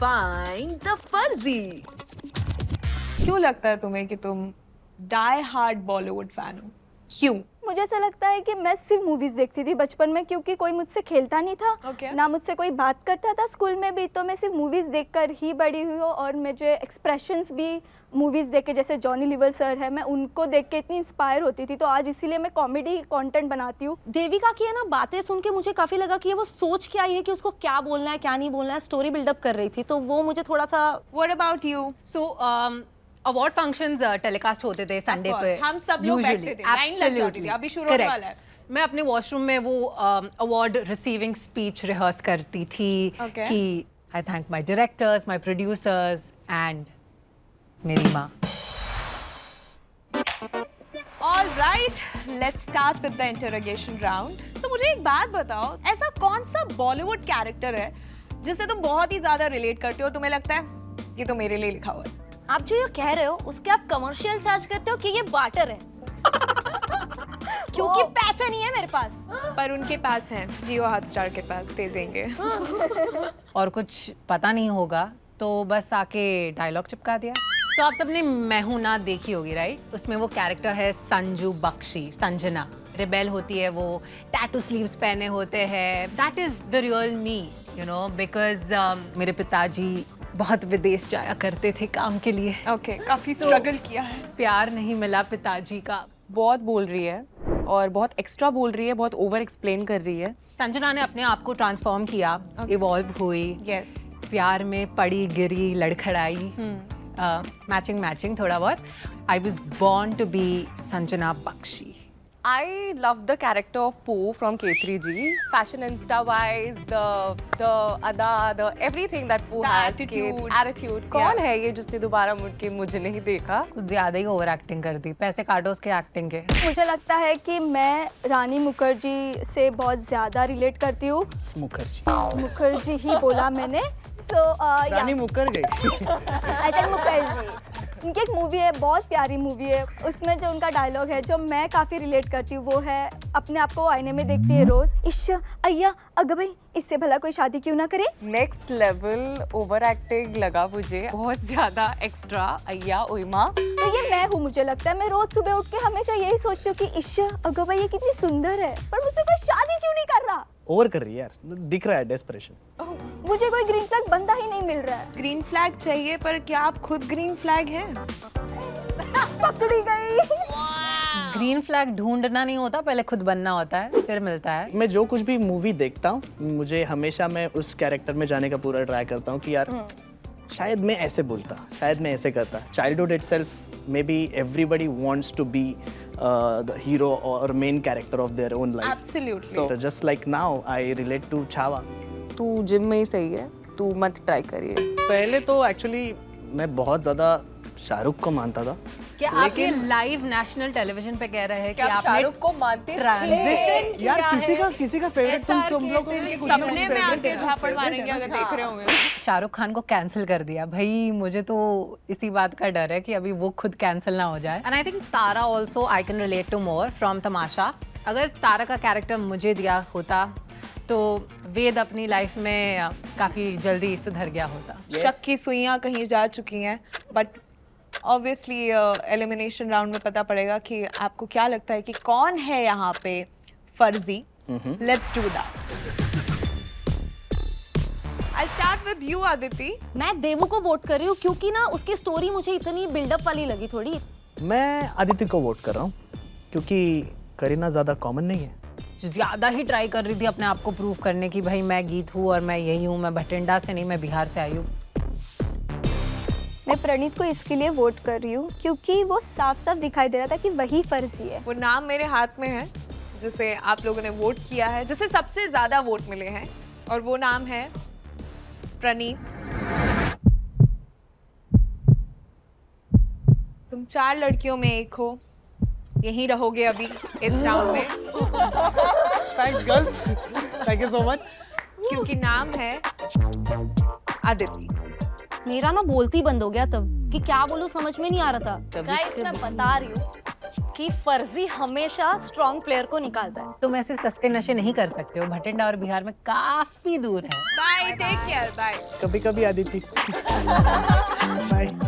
find the फर्जी। क्यों लगता है तुम्हें कि तुम डाई हार्ड बॉलीवुड फैन हो? क्यों? मुझे ऐसा लगता है कि मैं सिर्फ मूवीज देखती थी बचपन में, क्योंकि कोई मुझसे खेलता नहीं था। Okay. ना मुझसे कोई बात करता था स्कूल में भी, तो मैं सिर्फ मूवीज देखकर ही बड़ी हुई हूँ। और मुझे एक्सप्रेशंस भी मूवीज देख के, जैसे जॉनी लीवर सर है, मैं उनको देख के इतनी इंस्पायर होती थी, तो आज इसीलिए मैं कॉमेडी कंटेंट बनाती हूँ। देविका की है ना बातें सुन के मुझे काफी लगा कि ये वो सोच के आई है कि उसको क्या बोलना है क्या नहीं बोलना है, स्टोरी बिल्डअप कर रही थी, तो वो मुझे थोड़ा सा। What about you? So award functions telecast होते थे संडे पे, हम सब लोग बैठते थे, लाइन लग जाती थी। अभी शुरू होने वाला है। मैं अपने वॉशरूम में वो अवार्ड रिसीविंग स्पीच रिहर्स करती थी Okay. कि आई thank my directors, my producers and मेरी माँ। All right, let's start with the interrogation round. तो मुझे एक बात बताओ, ऐसा कौन सा बॉलीवुड कैरेक्टर है जिससे तुम बहुत ही ज्यादा रिलेट करते हो और तुम्हें लगता है कि तो मेरे लिए लिखा हुआ है? आप जो ये कह रहे हो उसके आप कमर्शियल चार्ज करते हो कि ये बार्टर है? क्योंकि पैसे नहीं है मेरे पास। पर उनके पास है, जियो हॉटस्टार के पास, दे देंगे। और कुछ पता नहीं होगा तो बस आके डायलॉग चिपका दिया। सो आप सबने मैं हूं ना देखी होगी, राइट? उसमें वो कैरेक्टर है संजू बख्शी, संजना। रिबेल होती है वो, टैटू स्लीव्स पहने होते हैं। That is the real me, you know, because मेरे पिताजी बहुत विदेश जाया करते थे काम के लिए। ओके, काफी स्ट्रगल किया है। प्यार नहीं मिला पिताजी का। बहुत बोल रही है और बहुत एक्स्ट्रा बोल रही है, बहुत ओवर एक्सप्लेन कर रही है। संजना ने अपने आप को ट्रांसफॉर्म किया, इवॉल्व हुई, यस, प्यार में पड़ी गिरी लड़खड़ाई, मैचिंग थोड़ा बहुत। I was born to be Sanjana Bakshi. I love the character of Pooh from K3G. Fashion Insta wise, the ada, the everything that Pooh The has. attitude. Attitude. कौन है ये जिसने दोबारा मुड़ के मुझे नहीं देखा? कुछ ज्यादा ही ओवर एक्टिंग कर दी, पैसे काटो उसके एक्टिंग के। मुझे लगता है कि मैं रानी मुखर्जी से बहुत ज़्यादा रिलेट करती हूँ। मुखर्जी ही बोला मैंने। रानी मुकर गई। अच्छा, मुखर्जी। उनकी एक मूवी है, बहुत प्यारी मूवी है, उसमें जो उनका डायलॉग है जो मैं काफ़ी रिलेट करती हूँ, वो है अपने आप को आईने में देखती है रोज़, इश्श अय्या अग भाई, इससे भला कोई शादी क्यों ना करे। Next level ओवर एक्टिंग लगा मुझे, बहुत ज्यादा एक्स्ट्रा अय्या उइमा। तो ये मैं हूँ, मुझे लगता है। मैं रोज सुबह उठ के हमेशा यही सोचती हूँ कि इश्श अग भाई ये कितनी सुंदर है, पर मुझसे कोई शादी क्यों नहीं कर रहा। ओवर कर रही है यार, दिख रहा है डेस्परेशन। मुझे कोई ग्रीन फ्लैग बंदा ही नहीं मिल रहा है। ग्रीन फ्लैग चाहिए, पर क्या आप खुद ग्रीन फ्लैग हैं? पकड़ी गई। ग्रीन फ्लैग ढूंढना नहीं होता, पहले खुद बनना होता है, फिर मिलता है। मैं जो कुछ भी मूवी देखता हूँ, मुझे हमेशा मैं उस कैरेक्टर में जाने का पूरा ट्राई करता हूँ कि यार शायद मैं ऐसे बोलता, शायद मैं ऐसे करता। Childhood itself, maybe everybody wants to be the hero or main character of their own life. Absolutely. So just like now, I relate to Chhawa. तू जिम में ही सही है, तू मत ट्राई करिए। पहले तो एक्चुअली मैं बहुत ज़्यादा शाहरुख को मानता था। क्या आप ये लाइव नेशनल टेलीविजन पे कह रहे हैं कि आपने शाहरुख को मानते ट्रांजिशन यार किसी का फेवरेट तुम लोग सपने में आके झापड़ मारेंगे अगर देख रहे होंगे। शाहरुख खान को कैंसिल कर दिया भाई। मुझे तो इसी बात का डर है कि अभी वो खुद कैंसिल ना हो जाए। And I think Tara also I can relate to more from Tamasha. अगर तारा का कैरेक्टर मुझे दिया होता तो वेद अपनी लाइफ में काफी जल्दी सुधर गया होता। शक की सुइयां कहीं जा चुकी हैं, बट ऑब्वियसली एलिमिनेशन राउंड में पता पड़ेगा कि आपको क्या लगता है कि कौन है यहाँ पे फर्जी। Let's do that. I'll start with you, Aditi. मैं देवू को वोट कर रही हूँ क्योंकि ना उसकी स्टोरी मुझे इतनी बिल्डअप वाली लगी थोड़ी। मैं आदित्य को वोट कर रहा हूँ क्योंकि करीना ज़्यादा कॉमन नहीं है। ज्यादा ही ट्राई कर रही थी अपने आप को प्रूव करने की, भाई मैं गीत हूँ और मैं यही हूँ, मैं भटिंडा से नहीं, मैं बिहार से आई हूँ। मैं प्रणीत को इसके लिए वोट कर रही हूँ क्योंकि वो साफ साफ दिखाई दे रहा था कि वही फर्जी है। वो नाम मेरे हाथ में है जिसे आप लोगों ने वोट किया है, जिसे सबसे ज्यादा वोट मिले हैं, और वो नाम है प्रणीत। तुम 4 लड़कियों में एक हो, यहीं रहोगे अभी इस राउंड में। Thanks girls, thank you so much. क्योंकि नाम है आदिति। मेरा ना बोलती बंद हो गया तब कि क्या बोलूं समझ में नहीं आ रहा था। तभी गाइस से मैं बता रही हूँ कि फर्जी हमेशा स्ट्रॉन्ग प्लेयर को निकालता है। तुम ऐसे सस्ते नशे नहीं कर सकते हो, भटिंडा और बिहार में काफी दूर है। Bye, take care, bye. कभी कभी आदिति बाय।